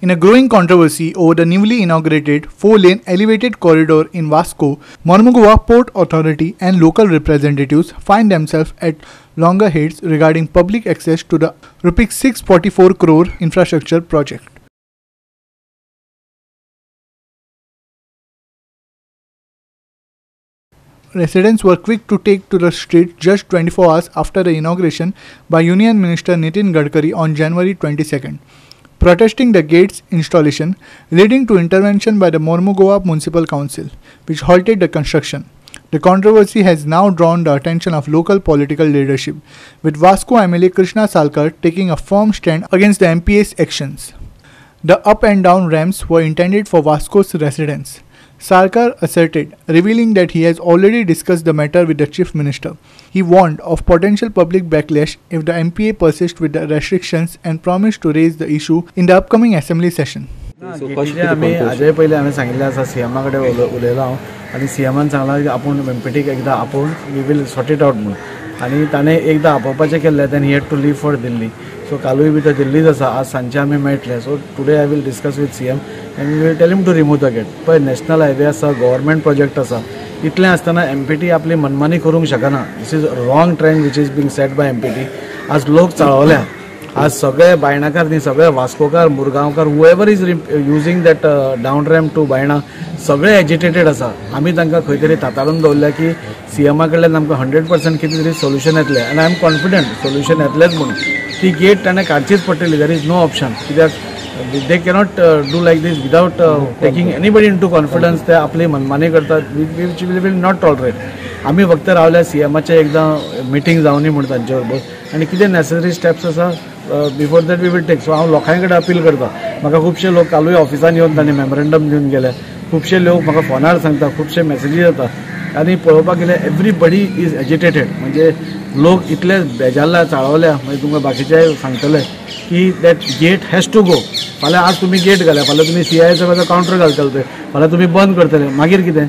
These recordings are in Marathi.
In a growing controversy over the newly inaugurated 4-lane elevated corridor in Vasco, Mormugao Port Authority and local representatives find themselves at loggerheads regarding public access to the ₹644 crore infrastructure project. Residents were quick to take to the street just 24 hours after the inauguration by Union Minister Nitin Gadkari on January 22nd. Protesting the gate's installation, leading to intervention by the Mormugao Municipal Council, which halted the construction. The controversy has now drawn the attention of local political leadership, with Vasco MLA Krishna Salkar taking a firm stand against the MPA's actions. The up and down ramps were intended for Vasco's residents, Salkar asserted, revealing that he has already discussed the matter with the Chief Minister. He warned of potential public backlash if the MPA persists with the restrictions and promised to raise the issue in the upcoming assembly session. आम्ही आजय पहिले आम्ही सांगितले आसा सीएमा कडेन उलयला हांव आनी सीएमान सांगला की आपूण एमपीटीक एकदा आपोवन we will sort it out म्हणून आनी ताणें एकदा आपोवपाचें केल्लें then he had to leave for Delhi so कालूय बी तो दिल्लीच आसा आज सांजचे आमी मेळटले so today I will discuss with CM and we will tell him to remove the gate पळय नॅशनल हायवे आसा गव्हर्मेंट प्रोजेक्ट आसा इतलें आसतना एमपीटी आपली मनमानी करूंक शकना this is wrong trend which is being set bye MPT आज लोक चाळवल्या आज सगळे बायणाकार न्ही सगळे वास्कोकार मुरगांवकार whoever is using that down ramp to Baina सगळे एजिटेटेड आसा आमी तांकां खंय तरी ताताळून दवरल्या की सीएमा कडल्यान आमकां 100% कितें तरी सोल्युशन येतलें आनी आय एम कॉन्फिडंट सोल्युशन येतलेंच म्हणून ती गेट ताणें काडचीच पडटली देर इज नो ऑप्शन कित्याक they cannot do like this without taking anybody into confidence ते आपली मनमानी करतात वीच विल नॉट टॉलरेट आमी फक्त रावल्या सीएमाचे एकदां मिटींग जावनी म्हणून तांचे बरोबर आनी कितें नेसेसरी स्टेप्स आसा before that we will take so हांव लोकां कडेन अपील करता म्हाका खुबशे लोक कालूय ऑफिसान येवन तांणी मेमोरेंडम दिवन गेले खुबशे लोक म्हाका फोनार सांगता खुबशे मेसेजीस येता आनी पळोवपाक गेल्यार एवरीबडी इज एजिटेटेड म्हणजे लोक इतले बेजारल्या चाळवल्या म्हणजे तुमकां बाकीचे सांगतले की that gate has to go फाल्यां आज तुमी गेट घाल्या फाल्यां तुमी सीआयएचा कावंटर घालतले ते फाल्यां तुमी बंद करतले मागीर कितें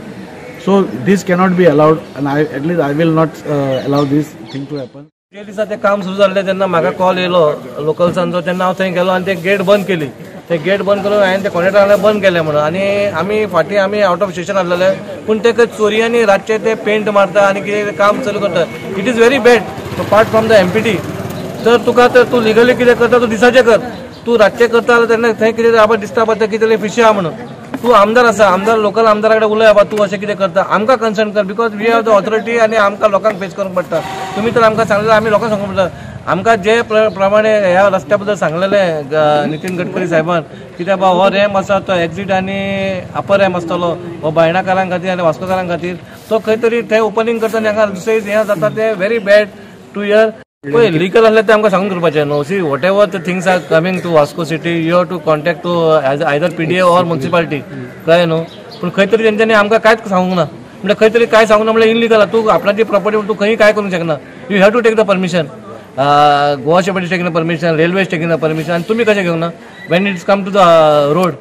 so these cannot be allowed आनी at least I will not allow this thing to happen जे दिसा ते काम सुरू जाल्लें तेन्ना म्हाका कॉल येयलो लोकल्सांचो तेन्ना हांव थंय गेलो आनी ते गेट बंद केली ते गेट बंद करून हांवें ते कॉन्ट्रॅक्टराक बंद केलें म्हणून आनी आमी आउट ऑफ स्टेशन आहलेले पूण ते चोरयांनी रातचे ते पेंट मारता आनी कितें काम चालू करता it is very bad apart from the empty तर तुका तर तूं लिगली कितें करता तूं दिसाचें कर तू रातचें करता जाल्यार तेन्ना थंय कितें आबा दिसता पडटा कितें फिशी आहा म्हणून तूं आमदार आसा आमदार लोकल आमदारा कडेन उलय बाबा तूं अशें कितें करता आमकां कन्सर्न कर because we have the authority आनी आमकां लोकांक फेस करूंक पडटा तुमी तर आमकां सांगलें आमी लोकांक सांगूंक पडटा आमकां जे प्रमाणे ह्या रस्त्या बद्दल सांगलेलें नितीन गडकरी साहेबान कित्याक बाबा हो रॅम्प आसा तो एक्झीट आनी अपर रॅम्प आसतलो हो बायणाकारांक खातीर आनी वास्कोकारांक खातीर तो खंय तरी थंय ओपनिंग करतना हांगा दुसरें हें जाता तें व्हेरी बॅड टू इयर पळय लिगल आसलें तें आमकां सांगून करपाचें न्हू see whatever the things are coming to Vasco city you have to contact to either PDA or municipality कळ्ळें न्हू पूण खंय तरी तेंच्यांनी आमकां कांयच सांगूंक ना म्हणजे खंय तरी काय सांगूंक ना म्हणजे इनलिगल तूं आपणाची प्रॉपर्टी तूं खंय काय करूंक शकना you have to take the permission Goa शेपटी taking the permission railway taking the permission आनी तुमी कशें घेवंक ना when it's come to the road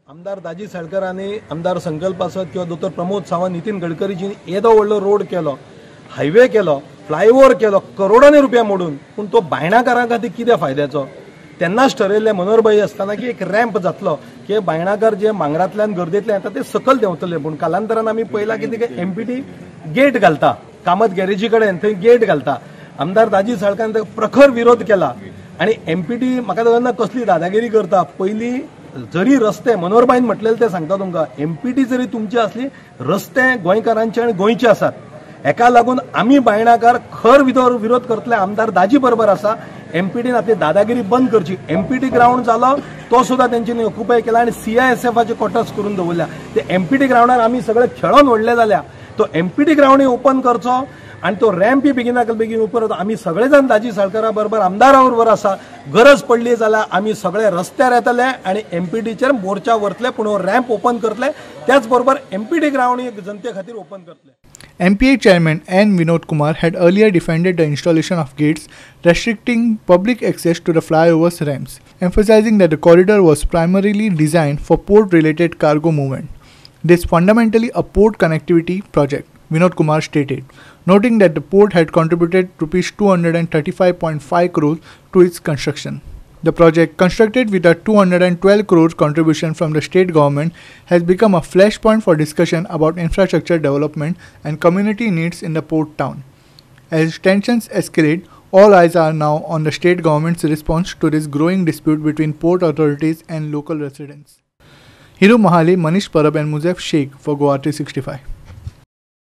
आमदार दाजी साळकर आनी आमदार संकल्प आसत किंवा दोतोर प्रमोद सावंत नितीन गडकरीजीन येदो व्हडलो रोड केलो हायवे केलो फ्लायओव्हर केलो करोडांनी रुपया मोडून पूण तो बायणाकारां खातीर कितें फायद्याचो तेन्नाच ठरयल्लें मनोहरभाई आसतना की एक रॅम्प जातलो की बायणाकार जे मांगरांतल्यान गर्देंतल्यान येता ते सकयल देंवतले पूण कालांतरान आमी पळयलां कितें की एमपीटी गेट घालता कामत गॅरेजी कडेन थंय गेट घालता आमदार दाजी साळकारान ताका प्रखर विरोध केला आनी एमपीटी म्हाका तेन्ना कसली दादागिरी करता पयलीं जरी रस्ते मनोहरभाईन म्हटलेले ते सांगता तुमकां एमपीटी जरी तुमची असली रस्ते गोंयकारांचे आनी गोंयचे आसात हेका लागून आमी बायणाकार खर विरोध करतले आमदार दाजी बरोबर आसा एमपीटीन आपली दादागिरी बंद करची एमपीटी ग्राउंड जालो तो सुद्धा तेंच्यांनी ऑक्युपाय केला आनी सीआयएसएफाचे क्वॉर्टर्स करून दवरल्या ते एमपीटी ग्राउंडार आमी सगळे खेळोन व्हडले जाल्या तो एमपीटी ग्राउंडूय ओपन करचो आनी तो रॅम्पी बेगिनाक बेगीन ओपन करता आमी सगळे जाण दाजी साळकारा बरोबर आमदारा बरोबर आसा गरज पडली जाल्यार आमी सगळे रस्त्यार येतले आनी एमपीटीचेर मोर्चा व्हरतले पूण हो रॅम्प ओपन करतले त्याच बरोबर एमपीटी ग्राउंड जनते खातीर ओपन करतले MPA Chairman N. Vinod Kumar had earlier defended the installation of gates restricting public access to the flyovers ramps, emphasizing that the corridor was primarily designed for port-related cargo movement. This is fundamentally a port connectivity project, Vinod Kumar stated, noting that the port had contributed ₹235.5 crores to its construction. The project, constructed with a 212 crores contribution from the state government, has become a flashpoint for discussion about infrastructure development and community needs in the port town. As tensions escalate, all eyes are now on the state government's response to this growing dispute between port authorities and local residents. Hiru Mahali, Manish Parab and Muzef Sheikh for Goa 365.